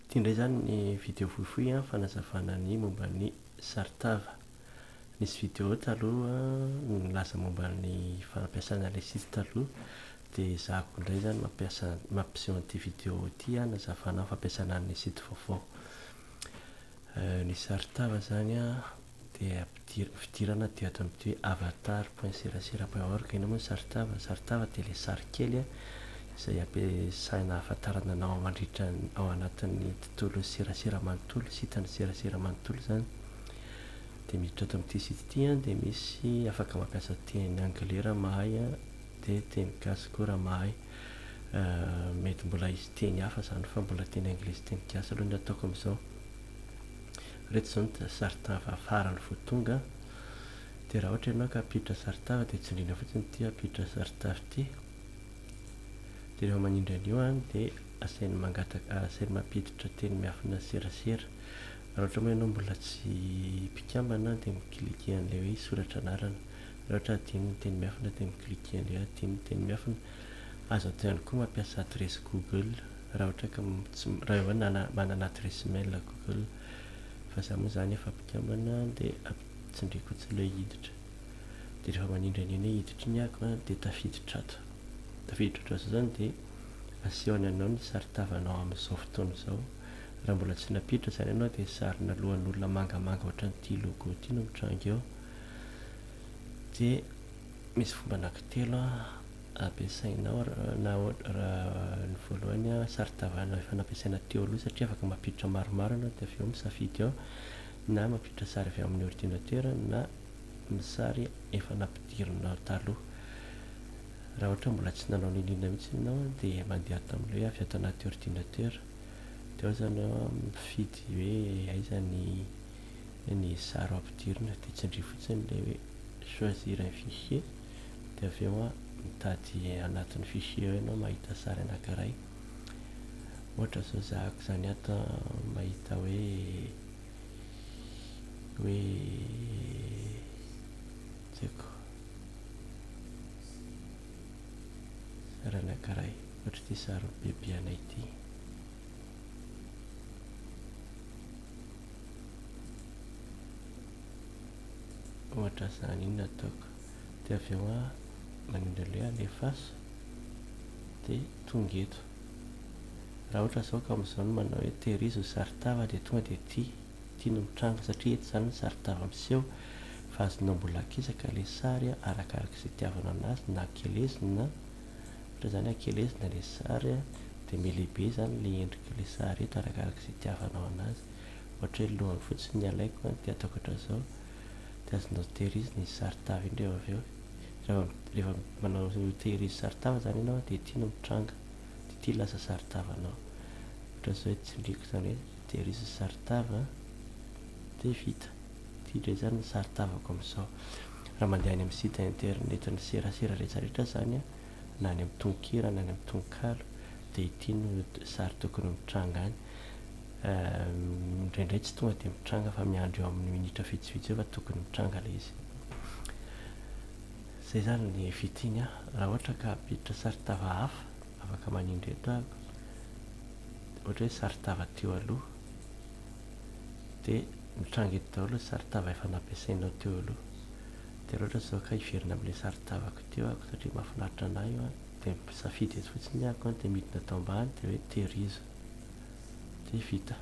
Tia indray zany ny video fohifohy a fanazavana ny momba ny saritava. Nisy video taloha nilaza momba ny fampiasana ilay site taloha dia zahako indray zany mampiseho an'ity video ity nazavana fampiasana ny site vaovao. Ny saritava zany a dia fidirana dia atao amin'ity hoe avatar.serasera.org. Ina moa ny saritava dia ilay sary kely izay ampiasaina ahafantarana anao mandritra ao anatin'ny tontolo serasera manontolo, sitan'ny serasera manontolo zany. Dia miditra ato amin'ity site ity dia misy afaka mampiasa teny anglais raha mahay dia teny gasy koa raha mahay. Mety mbola hisy teny hafa zany fa mbola teny anglais teny gasy aloha ny ataoko amin'izao. Reto zao ny saritava farany vao tonga. Dia raha ohatra ianao ka hampiditra saritava dia tsindriana fotsiny ity hampiditra saritava ity. Dia rehefa manindry an'io dia asainy mampiditra teny miafina serasera. Raha ohatra moa ianao mbola tsy mpikambana dia mikliky an'ilay hoe soratra anarana. Raha ohatra adino ny teny miafina dia mikliky an'ilay adino ny teny miafina. Azo atao ihany koa mampiasa adresy Google raha ohatra ka raha hoe manana adresy mail Google. Fa za moa zany efa mpikambana dia tsindriako fotsiny ilay hiditra. Dia rehefa manindry an'iny hiditra iny ako dia tafiditra ato. Tafiditra ato zany dia asehony anao ny saritavanao amin'izao fotoana izao. Raha mbola tsy napiditra zany ianao dia sarina lohan'olona mangamanga ohatran'ity logo ity no mitranga eo. Dia misy fomba anankitelo ampiasainao raha ny voalohany saritavanao efa nampiasaina teo aloha satria afaka mampiditra maromaro ianao dia avy eo misafidy ao na mampiditra sary avy amin'ny ordinatera na ny sary efa nampidirinao taloha. Raha ohatra mbola tsy nanao ninina mihitsy ianao dia mandeha tamin'ilay avy ato anaty ordinatera. Dia ao zany mifidy hoe aiza ny sary ampidirina dia tsindry fotsiny ilay hoe choisir un fichier. Dia avy eo mitady anatin'ny fichier ianao mahita sary anankiray. Ohatra zao zahako zany ato mahita hoe tseko sary anankiray ohatra ity sary bebe anay ity. Ohatra zany iny nataoko. Dia avy eo manindry ilay alefaso dia tonga eto. Raha ohatra zao ka amin'izao no manao hoe tehirizy ny saritava dia tonga dia ity no mitranga satria eto zany ny saritava miseho fa azonao mbola akisaka ilay sary arakaraka izay itiavanao anazy na akelezina ohatra zany akelezina ilay sary dia milehibe zany ilay endrik'ilay sary eto arakaraka izay itiavanao anazy. Ohatra hoe lohany fotsiny ny alaiko dia ataoko ohatran'izao dia azonao tehirizina izy saritava iny rehefa avy eo. Rehefa manao tehirizy saritava zany ianao dia ity no mitranga dia ity lasa saritavanao. Ohatran'izao tsindriako zany hoe tehirizy saritava dia vita. Ity indray zany ny saritavako amin'izao. Raha mandeha any amin'ny site internet ny serasera rehetrarehetra zany na any amin'ny tononkira na any amin'ny tononkalo dia ity no sary tokony mitranga any. Indraindray tsy tonga dia mitranga fa miandry eo amin'ny minitra vitsivitsy eo fa tokony mitranga ilay izy. Izay zany ny fitiany raha ohatra ka hampiditra saritava hafa afaka manindry eto ahako. Ohatra hoe saritava teo aloha dia mitranga eto daholo saritava efa nampiasainao teo aloha. Dia raha ohatra zao ka hiverina amin'ilay saritavako teo ahako satria mahafinaritra anahy io dia misafidy eto fotsiny ahako dia midina tao ambany dia hoe tehirizo dia vita.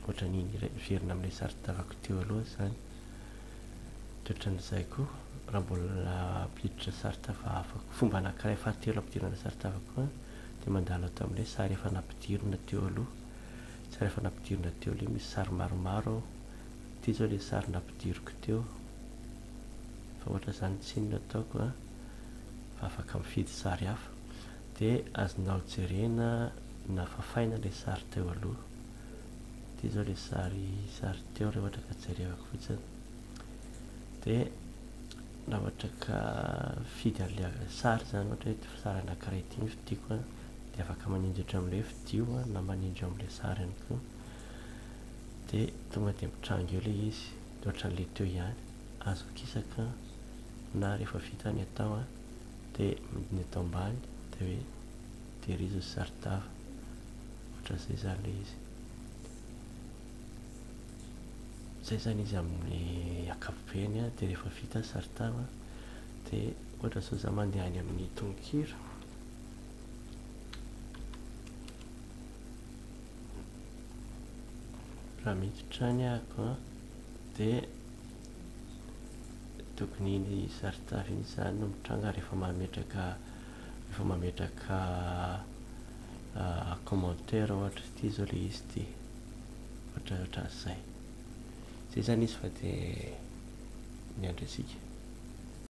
Ohatran'iny hiverina amin'ilay saritavako teo aloha zany. Dia ohatran'izay koa raha mbola hampiditra saritava hafa fomba anankiray fahatelo ampidirana saritava koa dia mandalo ato amin'ilay sary efa nampidirina teo aloha. Sary efa nampidirina teo aloha misy sary maromaro. Ity zao ilay sary nampidiriko teo fa ohatra zany tsy inona ataoko fa afaka mifidy sary hafa dia azonao jerena na fafaina ilay sary teo aloha. Ity zao ilay sary teo raha ohatra ka jerevako fotsiny. Dia raha ohatra ka fidy an'ilay sary zany ohatra hoe sary anankiray ity no vidiko dia afaka manindry amin'ilay vidio na manindry amin'ilay sary ihany koa. Dia tonga dia mitranga eo ilay izy dia ohatran'ilay teo ihany. Azo akisaka na rehefa vita ny atao dia midina eto ambany dia hoe tehirizy ny saritava. Ohatran'izay zany ilay izy. zay zany izy amin'ny akapobeny a dia rehefa vita saritava dia ohatra zao za mandeha any amin'ny tononkira raha miditra any ahako a dia tokony iny saritava iny zany no mitranga rehefa mametraka commentaire ohatra ity zao le izy ty ohatraohatran'izay zay zany izy fa dia miandry asika.